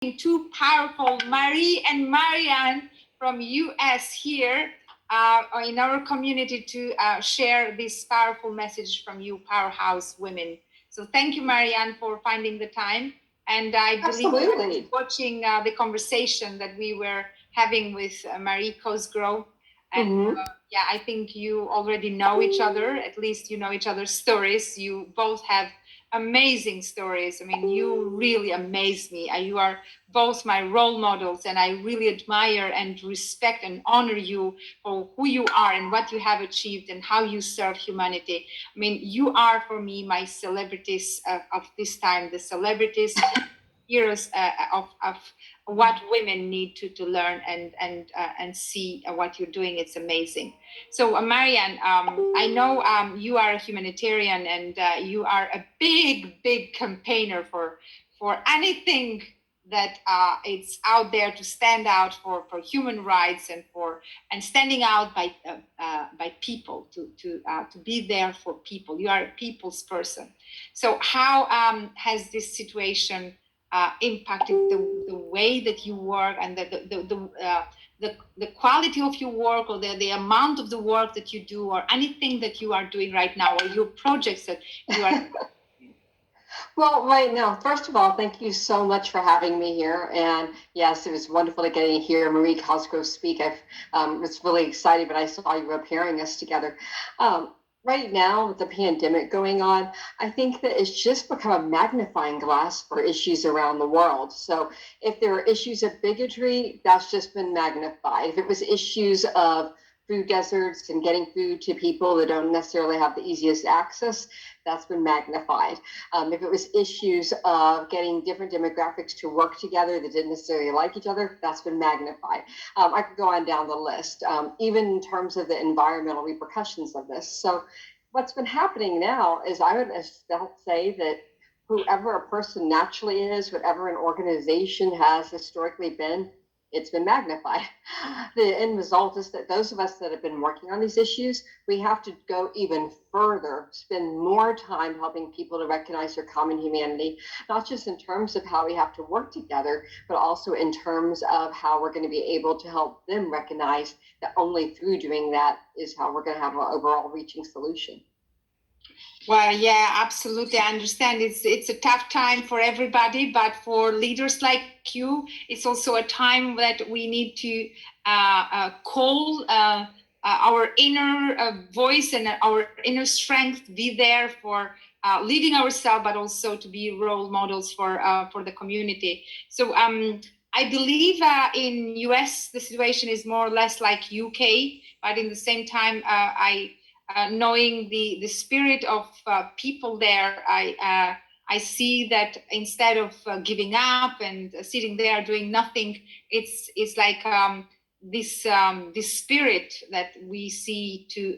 two powerful Marie and Marianne from US here in our community to share this powerful message from you powerhouse women. So thank you, Marianne, for finding the time. And I believe watching the conversation that we were having with Marie Cosgrove. And yeah, I think you already know each other. At least you know each other's stories. You both have amazing stories. I mean, you really amaze me. You are both my role models, and I really admire and respect and honor you for who you are and what you have achieved and how you serve humanity. I mean, you are for me my celebrities of this time, the celebrities, heroes of what women need to learn and see what you're doing. It's amazing. So Marianne, I know you are a humanitarian and you are a big campaigner for anything that it's out there to stand out for human rights and standing out by people to be there for people. You are a people's person. So how has this situation impacted the way that you work and the quality of your work, or the amount of the work that you do, or anything that you are doing right now, or your projects that you are Well, right now, first of all, thank you so much for having me here. And yes, it was wonderful to get to hear Marie Cosgrove speak. I was really excited when I saw you were pairing us together. Right now, with the pandemic going on, I think that it's just become a magnifying glass for issues around the world. So if there are issues of bigotry, that's just been magnified. If it was issues of food deserts and getting food to people that don't necessarily have the easiest access, that's been magnified. If it was issues of getting different demographics to work together that didn't necessarily like each other, that's been magnified. I could go on down the list, even in terms of the environmental repercussions of this. So what's been happening now is I would say that whoever a person naturally is, whatever an organization has historically been, it's been magnified. The end result is that those of us that have been working on these issues, we have to go even further, spend more time helping people to recognize their common humanity, not just in terms of how we have to work together, but also in terms of how we're going to be able to help them recognize that only through doing that is how we're going to have an overall reaching solution. Well, yeah, absolutely. I understand it's a tough time for everybody, but for leaders like you, it's also a time that we need to call our inner voice and our inner strength, be there for leading ourselves, but also to be role models for the community. So I believe in US, the situation is more or less like UK, but in the same time, knowing the spirit of people there, I see that instead of giving up and sitting there doing nothing, it's like this spirit that we see to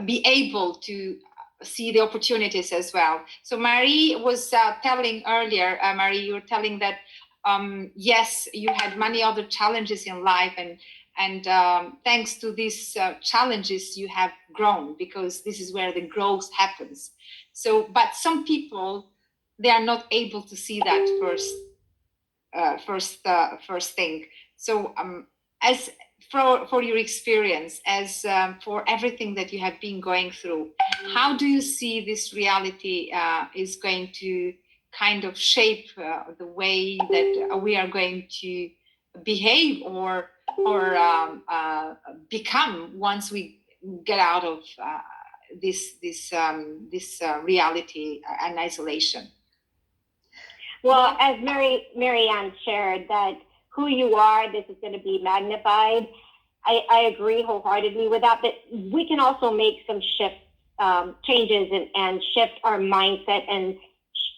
be able to see the opportunities as well. So Marie was telling earlier, Marie, you were telling that yes, you had many other challenges in life, and thanks to these challenges, you have grown, because this is where the growth happens. So, but some people, they are not able to see that first thing. So, as for your experience, as for everything that you have been going through, how do you see this reality is going to kind of shape the way that we are going to behave or become once we get out of this reality and isolation? Well, as Marianne shared, that who you are, this is going to be magnified. I agree wholeheartedly with that, but we can also make some changes and shift our mindset and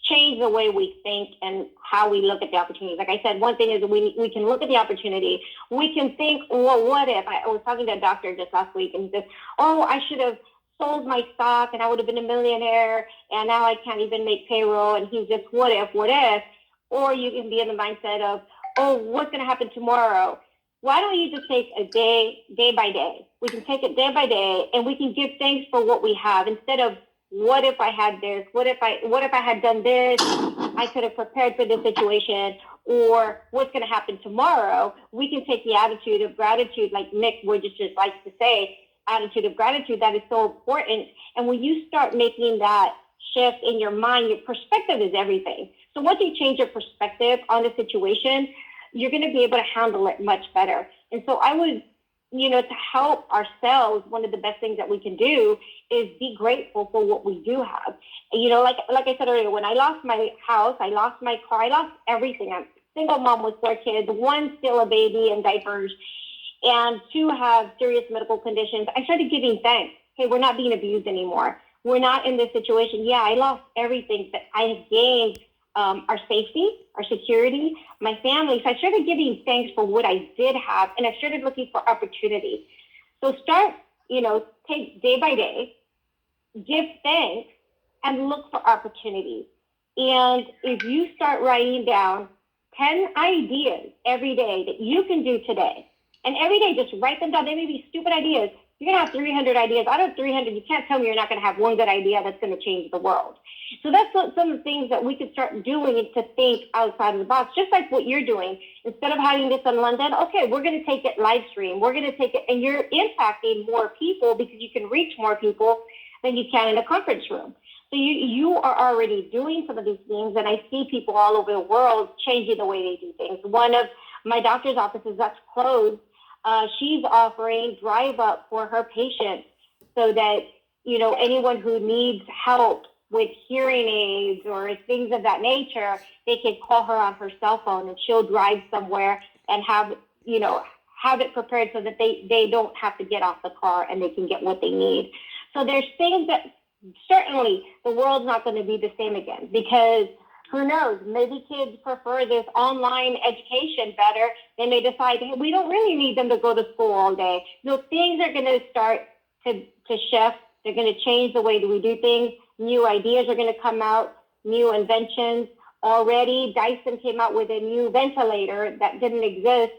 change the way we think and how we look at the opportunities. Like I said, one thing is we can look at the opportunity. We can think, well, what if? I was talking to a doctor just last week, and he said, oh, I should have sold my stock and I would have been a millionaire, and now I can't even make payroll. And he's just, what if? Or you can be in the mindset of, oh, what's going to happen tomorrow? Why don't you just take a day by day? We can take it day by day, and we can give thanks for what we have instead of what if I had this? What if I had done this? I could have prepared for this situation, or what's going to happen tomorrow. We can take the attitude of gratitude, like Nick would just likes to say, attitude of gratitude. That is so important. And when you start making that shift in your mind, your perspective is everything. So once you change your perspective on the situation, you're going to be able to handle it much better. And so I would, to help ourselves, one of the best things that we can do is be grateful for what we do have. Like I said earlier, when I lost my house, I lost my car, I lost everything. I'm a single mom with 4 kids, 1 still a baby in diapers, and 2 have serious medical conditions. I started giving thanks. Hey, we're not being abused anymore. We're not in this situation. Yeah, I lost everything, but I have gained our safety, our security, my family. So I started giving thanks for what I did have, and I started looking for opportunity. So start, take day by day, give thanks, and look for opportunities. And if you start writing down 10 ideas every day that you can do today, and every day just write them down. They may be stupid ideas. You're going to have 300 ideas. Out of 300, you can't tell me you're not going to have one good idea that's going to change the world. So that's some of the things that we could start doing to think outside of the box, just like what you're doing. Instead of having this in London, okay, we're going to take it live stream. We're going to take it, and you're impacting more people because you can reach more people than you can in a conference room. So you are already doing some of these things, and I see people all over the world changing the way they do things. One of my doctor's offices that's closed, she's offering drive up for her patients so that, anyone who needs help with hearing aids or things of that nature, they can call her on her cell phone and she'll drive somewhere and have it prepared so that they don't have to get off the car and they can get what they need. So there's things that certainly the world's not going to be the same again, because who knows, maybe kids prefer this online education better. They may decide, hey, we don't really need them to go to school all day. Things are going to start to shift. They're going to change the way that we do things. New ideas are going to come out, new inventions. Already, Dyson came out with a new ventilator that didn't exist,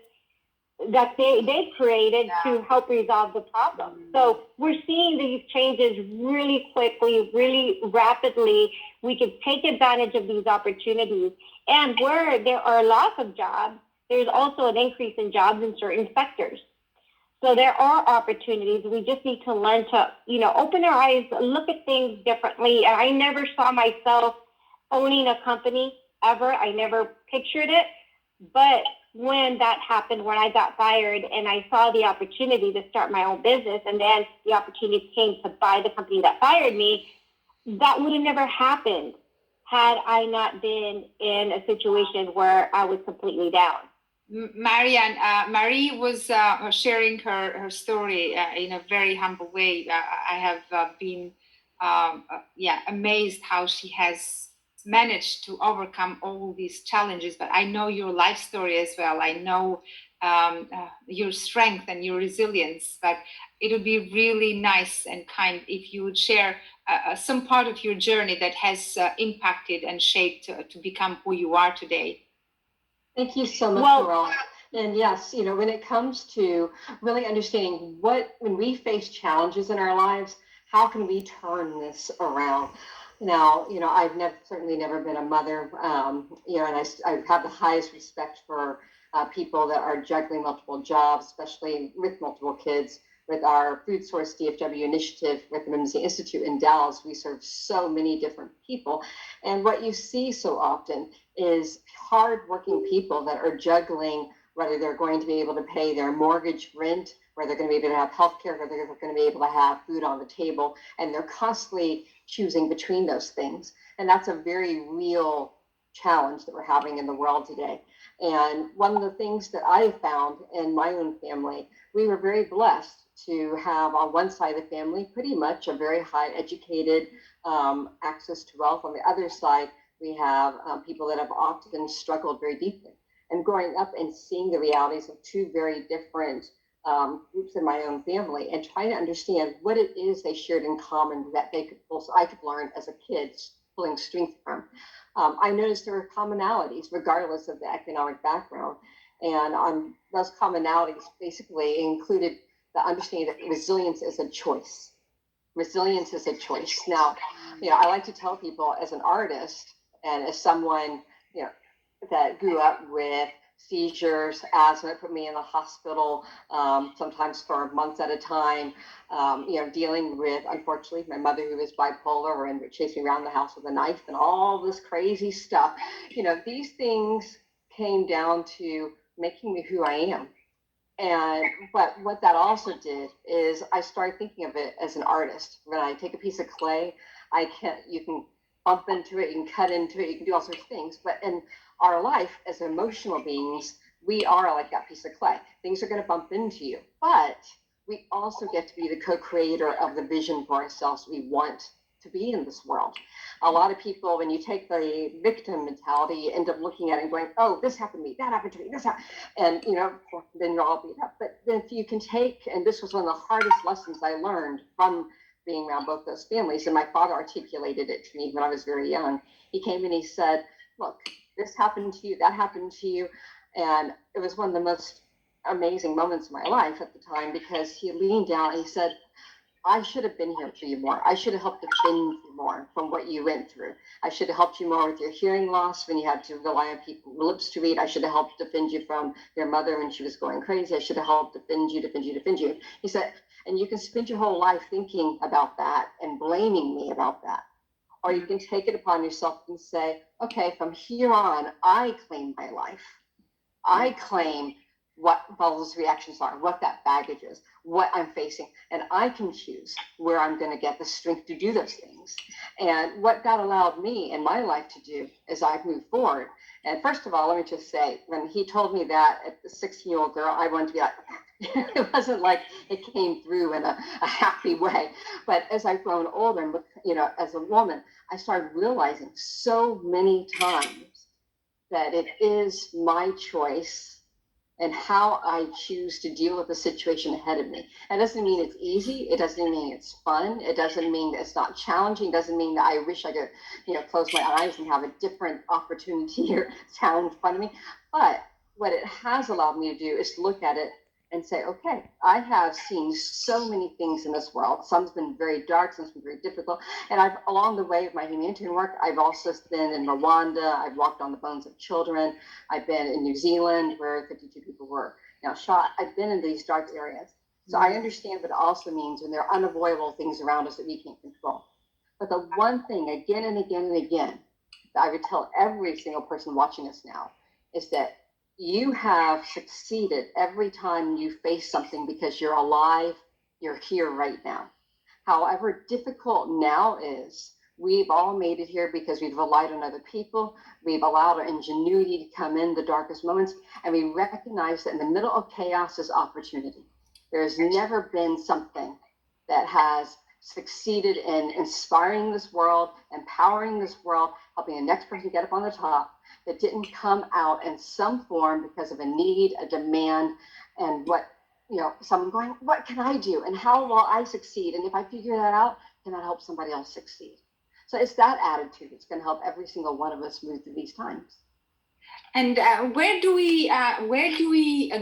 that they've created to help resolve the problem. So we're seeing these changes really quickly, really rapidly. We can take advantage of these opportunities. And where there are lots of jobs, there's also an increase in jobs in certain sectors. So there are opportunities. We just need to learn to, open our eyes, look at things differently. I never saw myself owning a company ever. I never pictured it. But when that happened, when I got fired and I saw the opportunity to start my own business, and then the opportunity came to buy the company that fired me, that would have never happened had I not been in a situation where I was completely down. Marianne, Marie was sharing her story in a very humble way. I have been amazed how she has managed to overcome all these challenges. But I know your life story as well. I know your strength and your resilience. But it would be really nice and kind if you would share some part of your journey that has impacted and shaped to become who you are today. Thank you so much, Mirela. And yes, when it comes to really understanding when we face challenges in our lives, how can we turn this around? Now, I've certainly never been a mother, and I have the highest respect for people that are juggling multiple jobs, especially with multiple kids. With our Food Source DFW initiative with the Mimsy Institute in Dallas, we serve so many different people. And what you see so often is hardworking people that are juggling whether they're going to be able to pay their mortgage, rent, whether they're going to be able to have health care, whether they're going to be able to have food on the table. And they're constantly choosing between those things. And that's a very real challenge that we're having in the world today. And one of the things that I found in my own family, we were very blessed to have on one side of the family pretty much a very high educated access to wealth. On the other side, we have people that have often struggled very deeply. And growing up and seeing the realities of two very different groups in my own family and trying to understand what it is they shared in common that I could learn as a kid, pulling strength from. I noticed there were commonalities regardless of the economic background. And those commonalities basically included the understanding that resilience is a choice. Resilience is a choice. Now, I like to tell people as an artist and as someone, that grew up with seizures, asthma, put me in the hospital, sometimes for months at a time, dealing with, unfortunately, my mother who was bipolar and would chase me around the house with a knife and all this crazy stuff. These things came down to making me who I am. And what that also did is I started thinking of it as an artist. When I take a piece of clay, you can bump into it, you can cut into it, you can do all sorts of things. But in our life as emotional beings, we are like that piece of clay. Things are going to bump into you, but we also get to be the co-creator of the vision for ourselves we want to be in this world. A lot of people, when you take the victim mentality, you end up looking at it and going, oh, this happened to me, that happened to me, this happened. And, then you're all beat up. But then if you can take, and this was one of the hardest lessons I learned from being around both those families, and my father articulated it to me when I was very young. He came and he said, look, this happened to you, that happened to you. And it was one of the most amazing moments of my life at the time, because he leaned down and he said, I should have been here for you more. I should have helped defend you more from what you went through. I should have helped you more with your hearing loss when you had to rely on people's lips to read. I should have helped defend you from your mother when she was going crazy. I should have helped defend you. He said, and you can spend your whole life thinking about that and blaming me about that. Or you can take it upon yourself and say, okay, from here on, I claim my life. I claim what those reactions are, what that baggage is, what I'm facing, and I can choose where I'm going to get the strength to do those things. And what God allowed me in my life to do as I've moved forward. And first of all, let me just say, when he told me that at the 16-year-old girl, I wanted to be like, it wasn't like it came through in a happy way. But as I've grown older and, as a woman, I started realizing so many times that it is my choice and how I choose to deal with the situation ahead of me. It doesn't mean it's easy. It doesn't mean it's fun. It doesn't mean that it's not challenging. It doesn't mean that I wish I could, close my eyes and have a different opportunity or sound in front of me. But what it has allowed me to do is look at it and say, okay, I have seen so many things in this world. Some's been very dark, some's been very difficult. And I've, along the way of my humanitarian work, I've also been in Rwanda. I've walked on the bones of children. I've been in New Zealand where 52 people were shot. I've been in these dark areas. So I understand what it also means when there are unavoidable things around us that we can't control. But the one thing again and again and again that I would tell every single person watching us now is that you have succeeded every time you face something because you're alive, you're here right now. However difficult now is, we've all made it here because we've relied on other people. We've allowed our ingenuity to come in the darkest moments, and we recognize that in the middle of chaos is opportunity. There's never been something that has succeeded in inspiring this world, empowering this world, helping the next person get up on the top, that didn't come out in some form because of a need, a demand, and someone going, what can I do? And how will I succeed? And if I figure that out, can that help somebody else succeed? So it's that attitude that's going to help every single one of us move through these times. And where do we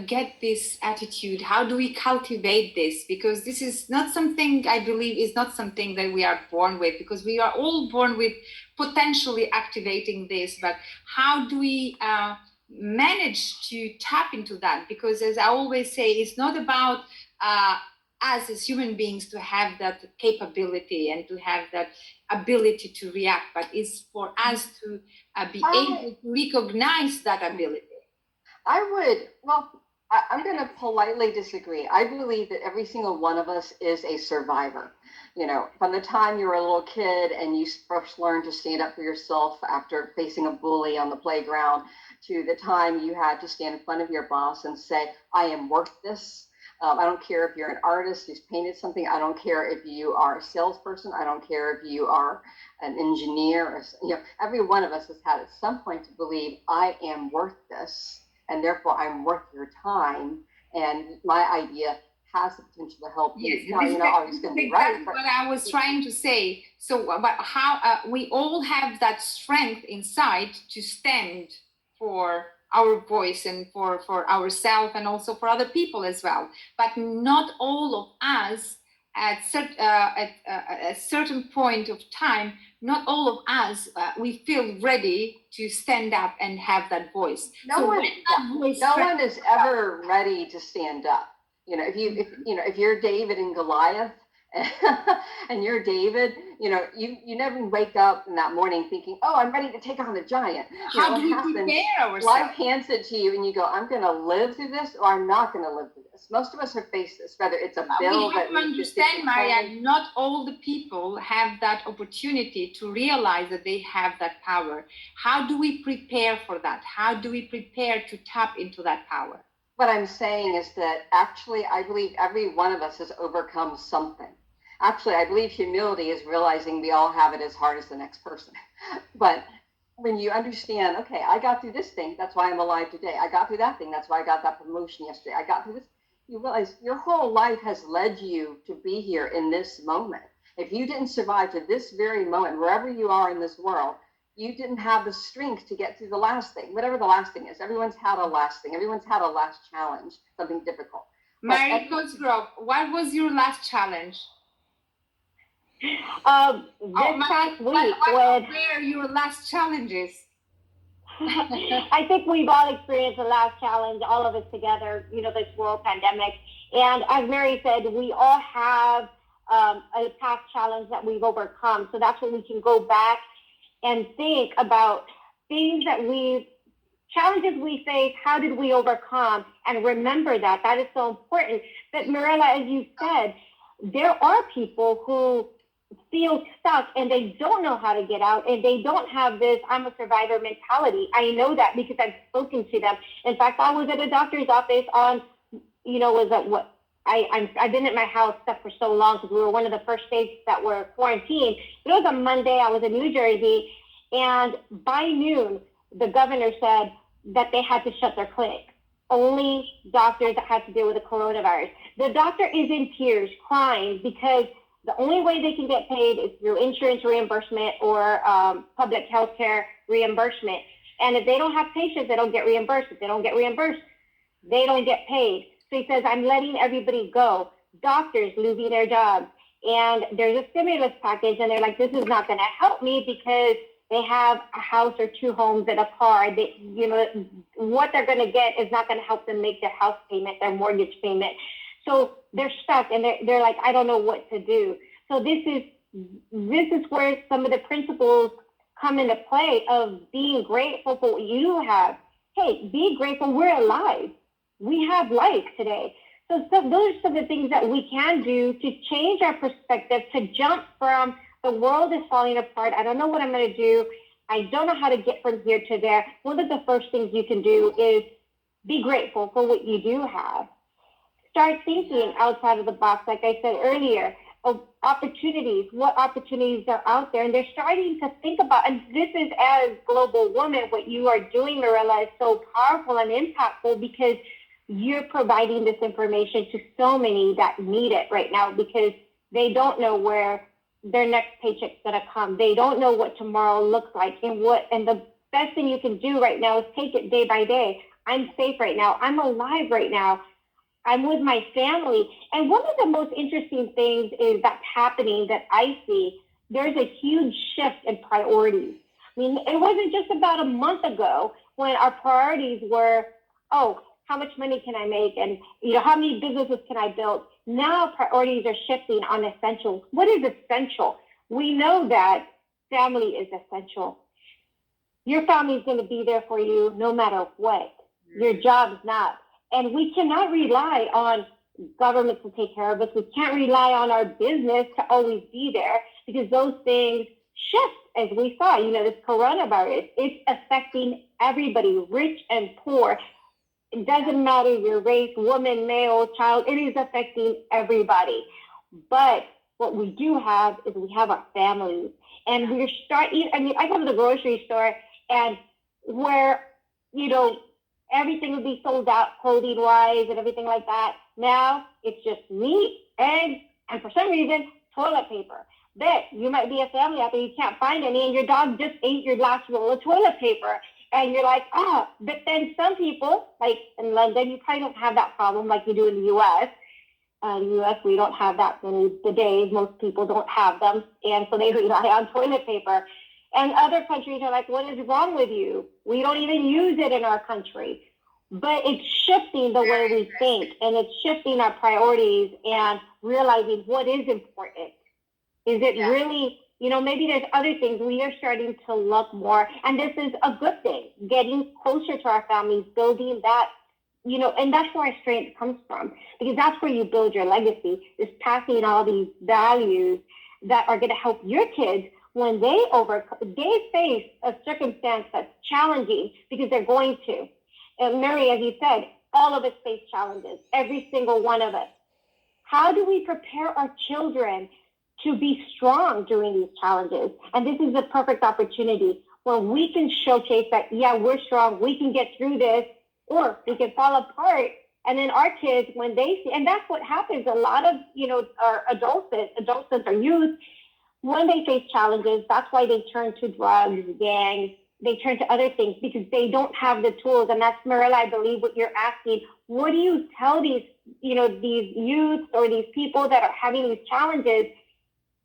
get this attitude? How do we cultivate this? Because this is not something, I believe, is not something that we are born with, because we are all born with potentially activating this. But how do we manage to tap into that? Because as I always say, it's not about us as human beings to have that capability and to have that ability to react, but it's for us to be able to recognize that ability. I'm going to politely disagree. I believe that every single one of us is a survivor. From the time you were a little kid and you first learned to stand up for yourself after facing a bully on the playground, to the time you had to stand in front of your boss and say, I am worth this. I don't care if you're an artist who's painted something. I don't care if you are a salesperson. I don't care if you are an engineer. Or, every one of us has had at some point to believe I am worth this, and therefore I'm worth your time. And my idea has the potential to help you. Yes, now, you're not always going to be right. What I was trying to say. So, but how we all have that strength inside to stand for our voice and for ourselves and also for other people as well. But not all of us at a certain point of time, not all of us, we feel ready to stand up and have that voice. No one is ever ready to stand up. If you're David and Goliath, and you're David, you never wake up in that morning thinking, oh, I'm ready to take on the giant. How do we prepare ourselves? Life hands it to you and you go, I'm going to live through this or I'm not going to live through this. Most of us have faced this, whether it's a bill we have to understand, Maria, not all the people have that opportunity to realize that they have that power. How do we prepare for that? How do we prepare to tap into that power? What I'm saying is that actually, I believe every one of us has overcome something. Actually, I believe humility is realizing we all have it as hard as the next person. But when you understand, okay, I got through this thing, that's why I'm alive today. I got through that thing, that's why I got that promotion yesterday. I got through this. You realize your whole life has led you to be here in this moment. If you didn't survive to this very moment, wherever you are in this world, you didn't have the strength to get through the last thing, whatever the last thing is. Everyone's had a last thing. Everyone's had a last challenge, something difficult. Mary Cosgrove, what was your last challenge? Past week what were your last challenges? I think we've all experienced the last challenge, all of us together, this world pandemic. And as Mary said, we all have a past challenge that we've overcome. So that's when we can go back and think about challenges we face, how did we overcome, and remember that. That is so important. But Mirela, as you said, there are people who feel stuck and they don't know how to get out and they don't have this I'm a survivor mentality. I know that because I've spoken to them. In fact, I was at a doctor's office on, I've been at my house stuck for so long because we were one of the first states that were quarantined. It was a Monday. I was in New Jersey, and by noon, the governor said that they had to shut their clinic. Only doctors that had to deal with the coronavirus. The doctor is in tears, crying, because the only way they can get paid is through insurance reimbursement or public health care reimbursement. And if they don't have patients, they don't get reimbursed. If they don't get reimbursed, they don't get paid. So he says, I'm letting everybody go. Doctors losing their jobs. And there's a stimulus package, and they're like, this is not going to help me because they have a house or two homes and a car. What they're going to get is not going to help them make their house payment, their mortgage payment. So they're stuck and they're like, I don't know what to do. So this is where some of the principles come into play of being grateful for what you have. Hey, be grateful we're alive. We have life today. So those are some of the things that we can do to change our perspective, to jump from the world is falling apart. I don't know what I'm going to do. I don't know how to get from here to there. One of the first things you can do is be grateful for what you do have. Start thinking outside of the box, like I said earlier, of opportunities, what opportunities are out there. And they're starting to think about, and this is as global woman, what you are doing, Mirela, is so powerful and impactful because you're providing this information to so many that need it right now because they don't know where their next paycheck's going to come. They don't know what tomorrow looks like and the best thing you can do right now is take it day by day. I'm safe right now. I'm alive right now. I'm with my family. And one of the most interesting things is that's happening that I see, there's a huge shift in priorities. I mean, it wasn't just about a month ago when our priorities were, how much money can I make? And, how many businesses can I build? Now priorities are shifting on essentials. What is essential? We know that family is essential. Your family is going to be there for you no matter what. Your job is not. And we cannot rely on government to take care of us. We can't rely on our business to always be there because those things shift, as we saw. This coronavirus, it's affecting everybody, rich and poor. It doesn't matter your race, woman, male, child. It is affecting everybody. But what we do have is we have our families. And we're starting, I go to the grocery store and where, everything would be sold out clothing-wise and everything like that. Now it's just meat, eggs, and for some reason, toilet paper. But you might be a family out there, you can't find any, and your dog just ate your last roll of toilet paper. And you're like, but then some people, like in London, you probably don't have that problem like you do in the U.S. U.S., we don't have that many bidets. Most people don't have them, and so they rely on toilet paper. And other countries are like, what is wrong with you? We don't even use it in our country. But it's shifting the way we think, and it's shifting our priorities and realizing what is important. Is it really, maybe there's other things. We are starting to look more, and this is a good thing, getting closer to our families, building that, and that's where our strength comes from, because that's where you build your legacy, is passing all these values that are going to help your kids when they face a circumstance that's challenging, because they're going to. And Mary, as you said, all of us face challenges, every single one of us. How do we prepare our children to be strong during these challenges? And this is the perfect opportunity where we can showcase that, yeah, we're strong, we can get through this, or we can fall apart. And then our kids, when they see, and that's what happens, a lot of, our adolescents or youth, when they face challenges, that's why they turn to drugs, gangs, they turn to other things, because they don't have the tools. And that's, Mirela, I believe what you're asking. What do you tell these, these youths or these people that are having these challenges?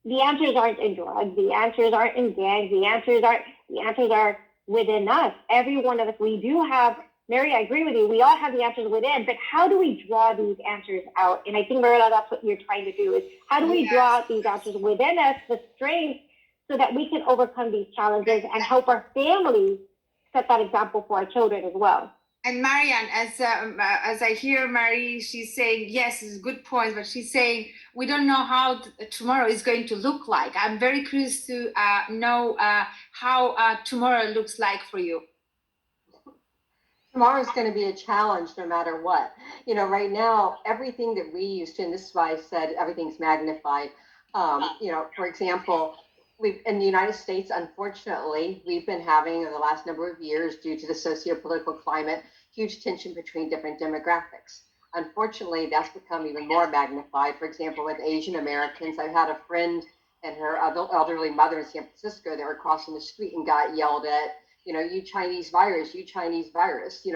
The answers aren't in drugs. The answers aren't in gangs. The answers are within us. Every one of us, we do have, Mary, I agree with you. We all have the answers within, but how do we draw these answers out? And I think, Mirela, that's what you're trying to do, is how do we draw out these answers within us, the strength, so that we can overcome these challenges and help our families set that example for our children as well. And Marianne, as I hear Marie, she's saying, yes, it's a good point, but she's saying, we don't know how tomorrow is going to look like. I'm very curious to know how tomorrow looks like for you. Tomorrow is going to be a challenge no matter what. Right now, everything that we used to, and this is why I said everything's magnified. For example, in the United States, unfortunately, we've been having, over the last number of years, due to the socio-political climate, huge tension between different demographics. Unfortunately, that's become even more magnified. For example, with Asian Americans, I had a friend and her elderly mother in San Francisco. They were crossing the street and got yelled at, you Chinese virus, you Chinese virus.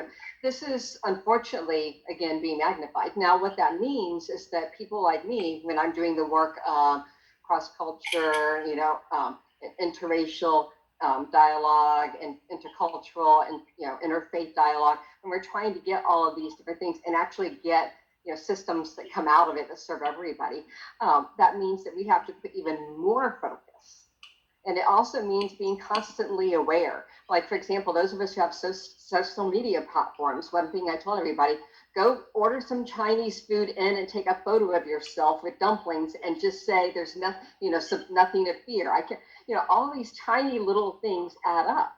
This is unfortunately, again, being magnified. Now, what that means is that people like me, when I'm doing the work cross-culture, interracial dialogue and intercultural and, interfaith dialogue. And we're trying to get all of these different things and actually get, systems that come out of it that serve everybody. That means that we have to put even more focus. And it also means being constantly aware. Like, for example, those of us who have social media platforms, one thing I told everybody, go order some Chinese food in and take a photo of yourself with dumplings and just say there's nothing, nothing to fear. I can, all these tiny little things add up.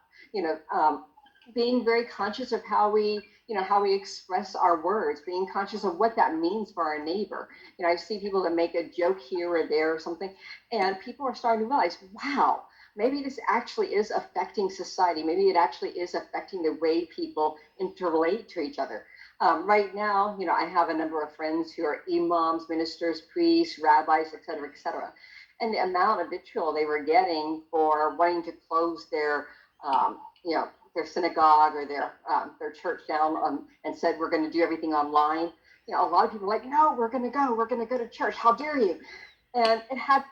Being very conscious of how we express our words, being conscious of what that means for our neighbor. I see people that make a joke here or there or something, and people are starting to realize, wow, maybe this actually is affecting society. Maybe it actually is affecting the way people interrelate to each other. Right now, I have a number of friends who are imams, ministers, priests, rabbis, et cetera, and the amount of vitriol they were getting for wanting to close their, their synagogue or their church down and said, we're going to do everything online. A lot of people were like, no, we're going to go to church. How dare you? And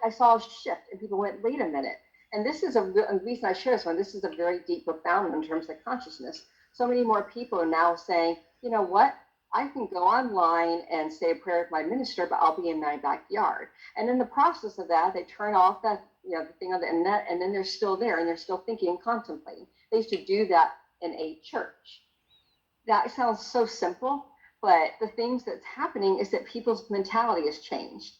I saw a shift, and people went, wait a minute. And this is the reason I share this one. This is a very deep, profound one in terms of consciousness. So many more people are now saying, you know what? I can go online and say a prayer with my minister, but I'll be in my backyard. And in the process of that, they turn off that, the thing on the internet, and then they're still there and they're still thinking and contemplating. They used to do that in a church. That sounds so simple, but the things that's happening is that people's mentality has changed.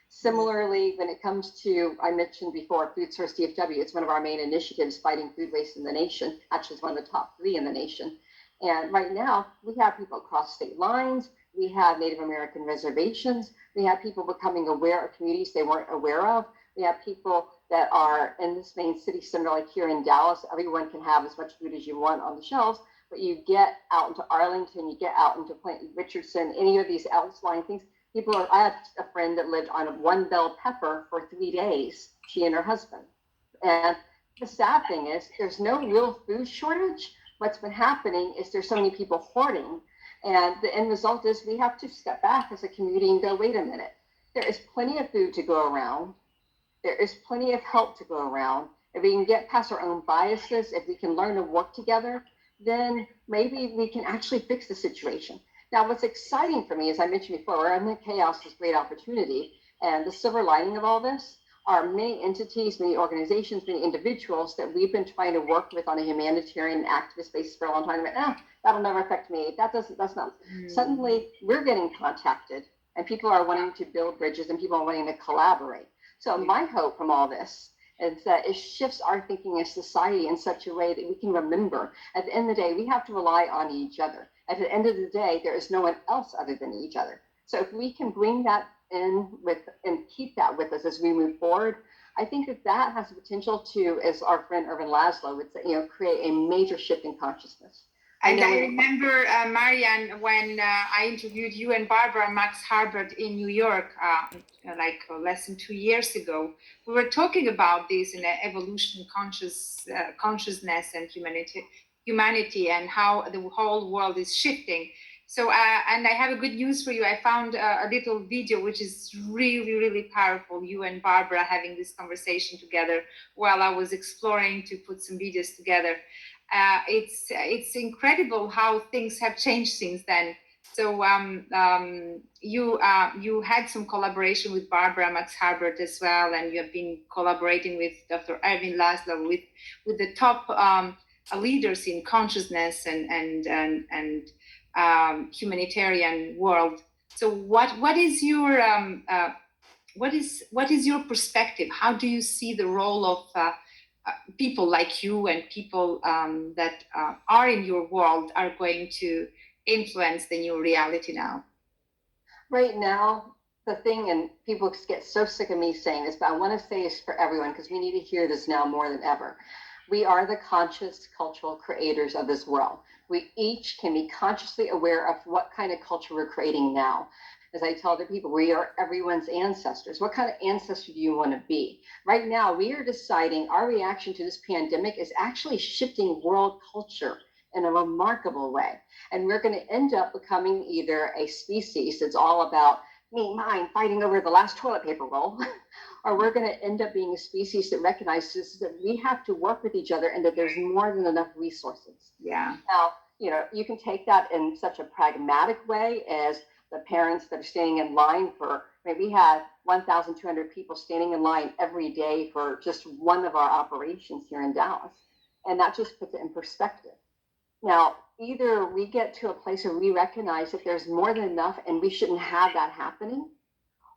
Similarly, when it comes to, I mentioned before, Food Source DFW, it's one of our main initiatives fighting food waste in the nation. Actually, it's one of the top 3 in the nation. And right now, we have people across state lines. We have Native American reservations. We have people becoming aware of communities they weren't aware of. We have people that are in this main city center, like here in Dallas. Everyone can have as much food as you want on the shelves, but you get out into Arlington, you get out into Richardson, any of these outlying things. I had a friend that lived on 1 bell pepper for 3 days, she and her husband. And the sad thing is there's no real food shortage. What's been happening is there's so many people hoarding And the end result is we have to step back as a community and go, wait a minute, there is plenty of food to go around. There is plenty of help to go around. If we can get past our own biases, if we can learn to work together, then maybe we can actually fix the situation. Now, what's exciting for me, as I mentioned before, in the chaos is great opportunity. And the silver lining of all this are many entities, many organizations, many individuals that we've been trying to work with on a humanitarian activist basis for a long time. That'll never affect me. That's not. Suddenly we're getting contacted and people are wanting to build bridges and people are wanting to collaborate. So my hope from all this is that it shifts our thinking as society in such a way that we can remember at the end of the day, we have to rely on each other. At the end of the day, there is no one else other than each other. So if we can bring that in with and keep that with us as we move forward, I think that has the potential to, as our friend Irvin Laszlo would say, create a major shift in consciousness. And I remember, Marianne, when I interviewed you and Barbara Max Harbert in New York, less than 2 years ago, we were talking about this in evolution, consciousness, and humanity, and how the whole world is shifting. So, and I have a good news for you. I found a little video which is really, really powerful. You and Barbara having this conversation together while I was exploring to put some videos together. It's incredible how things have changed since then. So you had some collaboration with Barbara Max Harbert as well, and you have been collaborating with Dr. Irvin Laszlo, with the top leaders in consciousness and humanitarian world. So what is your perspective? How do you see the role of people like you and people that are in your world are going to influence the new reality now? Right now, the thing, and people get so sick of me saying this, but I want to say this for everyone because we need to hear this now more than ever. We are the conscious cultural creators of this world. We each can be consciously aware of what kind of culture we're creating now. As I tell other people, we are everyone's ancestors. What kind of ancestor do you want to be? Right now, we are deciding our reaction to this pandemic is actually shifting world culture in a remarkable way. And we're going to end up becoming either a species that's all about me, mine, fighting over the last toilet paper roll, or we're going to end up being a species that recognizes that we have to work with each other and that there's more than enough resources. Yeah. Now, you can take that in such a pragmatic way as the parents that are standing in line for, we had 1,200 people standing in line every day for just one of our operations here in Dallas. And that just puts it in perspective. Now, either we get to a place where we recognize that there's more than enough and we shouldn't have that happening,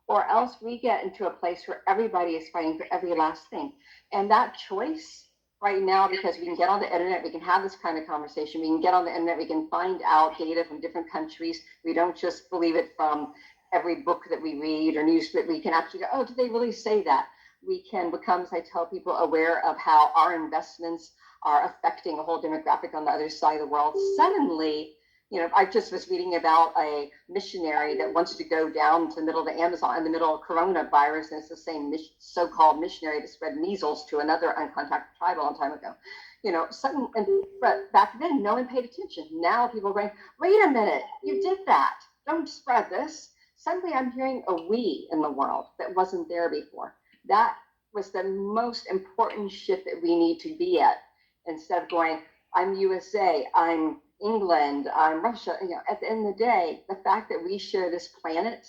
or else we get into a place where everybody is fighting for every last thing. And that choice right now, because we can get on the internet, we can have this kind of conversation, we can get on the internet, we can find out data from different countries. We don't just believe it from every book that we read or news, but we can actually go, oh, did they really say that? We can become, as I tell people, aware of how our investments are affecting a whole demographic on the other side of the world. Suddenly, I just was reading about a missionary that wants to go down to the middle of the Amazon in the middle of coronavirus, and it's the same so-called missionary that spread measles to another uncontacted tribe a long time ago. But back then, no one paid attention. Now people are going, wait a minute, you did that. Don't spread this. Suddenly I'm hearing a we in the world that wasn't there before. That was the most important shift that we need to be at. Instead of going, I'm USA, I'm England, I'm Russia. At the end of the day, the fact that we share this planet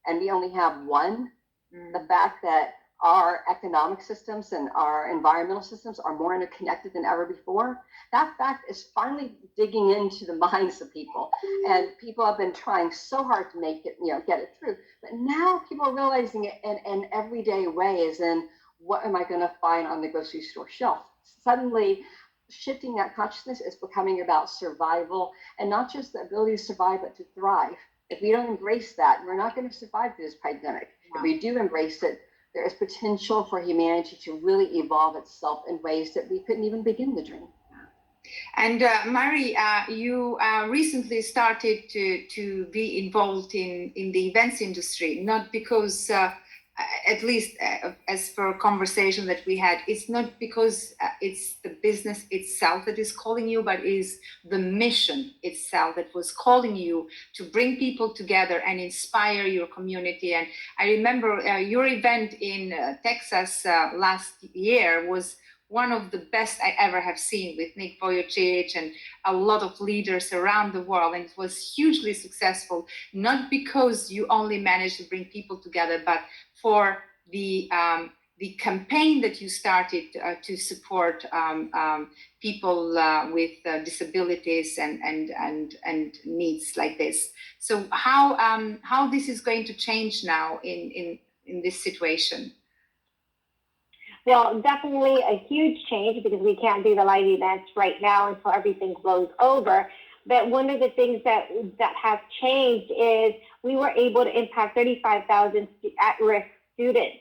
and we only have one, the fact that our economic systems and our environmental systems are more interconnected than ever before, that fact is finally digging into the minds of people. And people have been trying so hard to make it, get it through. But now people are realizing it in an everyday way, as in, what am I going to find on the grocery store shelf? Suddenly, shifting that consciousness is becoming about survival, and not just the ability to survive, but to thrive. If we don't embrace that, we're not going to survive through this pandemic. Wow. If we do embrace it, there is potential for humanity to really evolve itself in ways that we couldn't even begin to dream. And Mari, you recently started to be involved in the events industry, not because at least as per conversation that we had, it's not because it's the business itself that is calling you, but is the mission itself that was calling you to bring people together and inspire your community. And I remember your event in Texas last year was one of the best I ever have seen, with Nick Vujicic and a lot of leaders around the world. And it was hugely successful, not because you only managed to bring people together, but for the campaign that you started to support people with disabilities and needs like this. So how this is going to change now in this situation? Well, definitely a huge change, because we can't do the live events right now until everything blows over. But one of the things that has changed is we were able to impact 35,000 at-risk students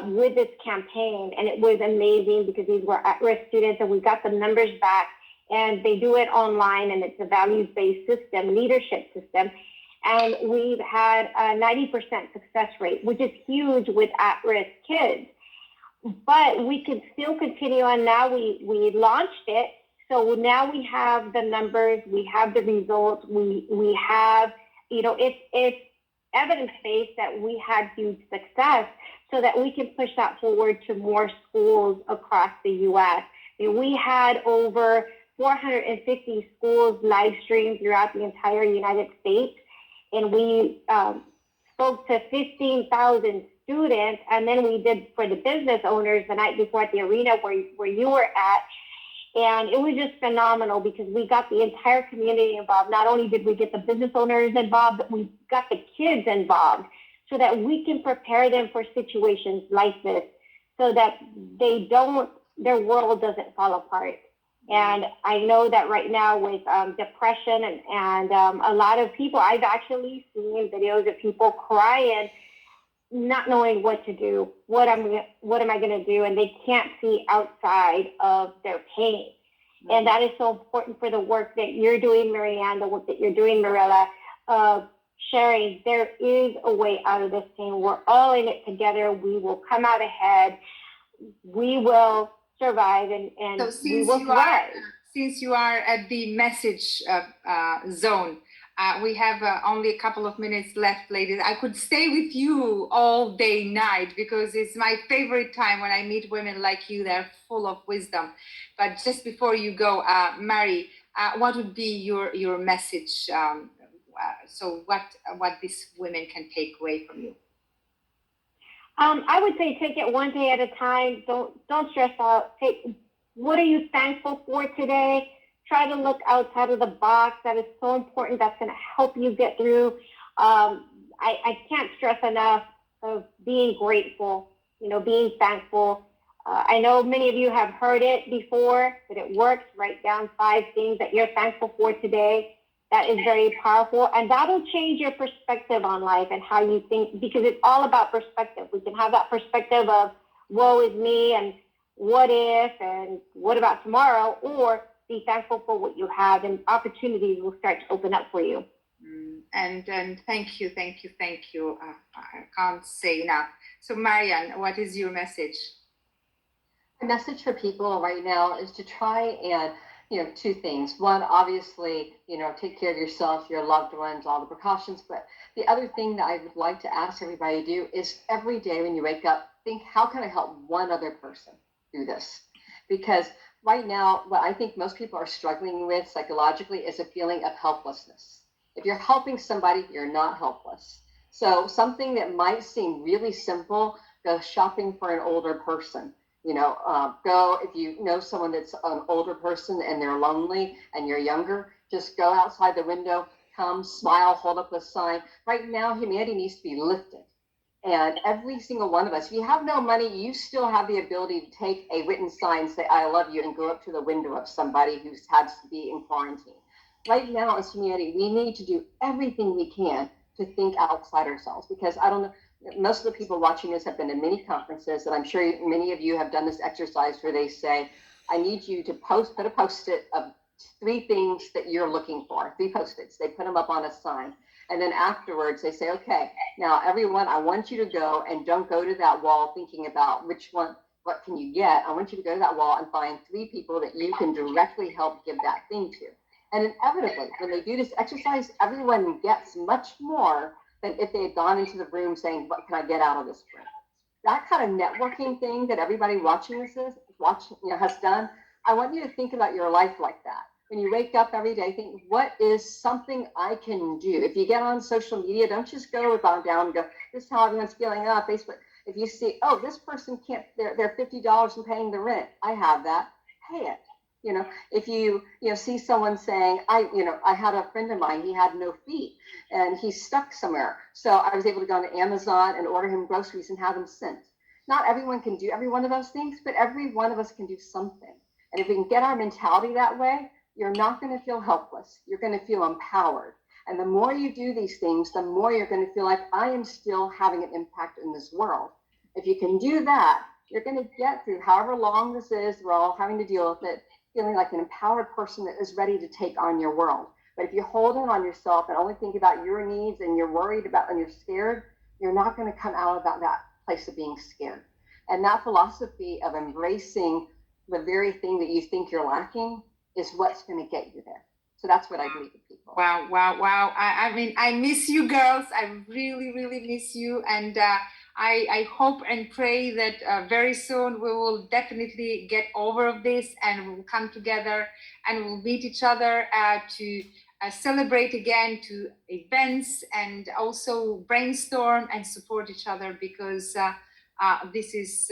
with this campaign. And it was amazing, because these were at-risk students, and we got the numbers back, and they do it online, and it's a values-based system, leadership system. And we've had a 90% success rate, which is huge with at-risk kids. But we can still continue on. Now we launched it. So now we have the numbers, we have the results, we have, it's evidence-based that we had huge success, so that we can push that forward to more schools across the U.S. We had over 450 schools live streamed throughout the entire United States, and we spoke to 15,000 students, and then we did for the business owners the night before at the arena where you were at. And it was just phenomenal, because we got the entire community involved. Not only did we get the business owners involved, but we got the kids involved, so that we can prepare them for situations like this, so that their world doesn't fall apart. And I know that right now with depression and a lot of people, I've actually seen videos of people crying, not knowing what to do, what am I going to do, and they can't see outside of their pain. Mm-hmm. And that is so important for the work that you're doing, Marianne, the work that you're doing, Mirela, of sharing. There is a way out of this pain. We're all in it together. We will come out ahead. We will survive, and so we will thrive. Since you are at the message zone, we have only a couple of minutes left, ladies. I could stay with you all day, night, because it's my favorite time when I meet women like you. They're full of wisdom. But just before you go, Mary, what would be your message? So what these women can take away from you? I would say take it one day at a time. Don't stress out. What are you thankful for today? Try to look outside of the box. That is so important. That's going to help you get through. I can't stress enough of being grateful, being thankful. I know many of you have heard it before, but it works. Write down 5 things that you're thankful for today. That is very powerful. And that'll change your perspective on life and how you think, because it's all about perspective. We can have that perspective of woe is me and what if and what about tomorrow, or be thankful for what you have, and opportunities will start to open up for you. And thank you. I can't say enough. So Marianne, what is your message? The message for people right now is to try and, 2 things. One, obviously, take care of yourself, your loved ones, all the precautions. But the other thing that I would like to ask everybody to do is every day when you wake up, think, how can I help one other person through this? Because right now, what I think most people are struggling with psychologically is a feeling of helplessness. If you're helping somebody, you're not helpless. So something that might seem really simple, go shopping for an older person. Go, if you know someone that's an older person and they're lonely and you're younger, just go outside the window, come, smile, hold up a sign. Right now, humanity needs to be lifted. And every single one of us, if you have no money, you still have the ability to take a written sign, say, I love you, and go up to the window of somebody who's had to be in quarantine. Right now, as humanity, we need to do everything we can to think outside ourselves, because I don't know, most of the people watching this have been to many conferences, and I'm sure many of you have done this exercise where they say, I need you to put a post-it of 3 things that you're looking for, 3 Post-its. They put them up on a sign. And then afterwards they say, okay, now everyone, I want you to go, and don't go to that wall thinking about which one, what can you get. I want you to go to that wall and find 3 people that you can directly help give that thing to. And inevitably, when they do this exercise, everyone gets much more than if they had gone into the room saying, what can I get out of this room? That kind of networking thing that everybody watching this has done. I want you to think about your life like that. When you wake up every day, think, what is something I can do? If you get on social media, don't just go down and go, this is how everyone's feeling up Facebook. If you see, oh, this person can't, they're $50 and paying the rent. I have that, pay it. If you see someone saying, I had a friend of mine, he had no feet and he's stuck somewhere. So I was able to go on Amazon and order him groceries and have them sent. Not everyone can do every one of those things, but every one of us can do something. And if we can get our mentality that way, you're not going to feel helpless. You're going to feel empowered. And the more you do these things, the more you're going to feel like I am still having an impact in this world. If you can do that, you're going to get through however long this is, we're all having to deal with it, feeling like an empowered person that is ready to take on your world. But if you hold in on yourself and only think about your needs and you're worried about and you're scared, you're not going to come out of that place of being scared. And that philosophy of embracing the very thing that you think you're lacking is what's going to get you there. So that's what I believe in people. Wow. I mean, I miss you girls. I really, really miss you. And I hope and pray that very soon we will definitely get over this and we'll come together and we'll meet each other to celebrate again, to events, and also brainstorm and support each other, because this is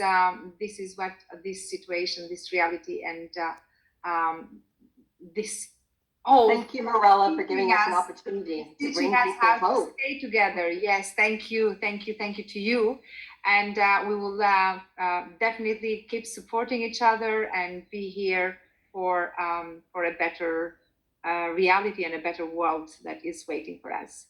what this situation, this reality, and this whole. Thank you, Mirela, for giving us an opportunity to bring us people how hope. to stay together. Yes, thank you to you, and we will definitely keep supporting each other and be here for a better reality and a better world that is waiting for us.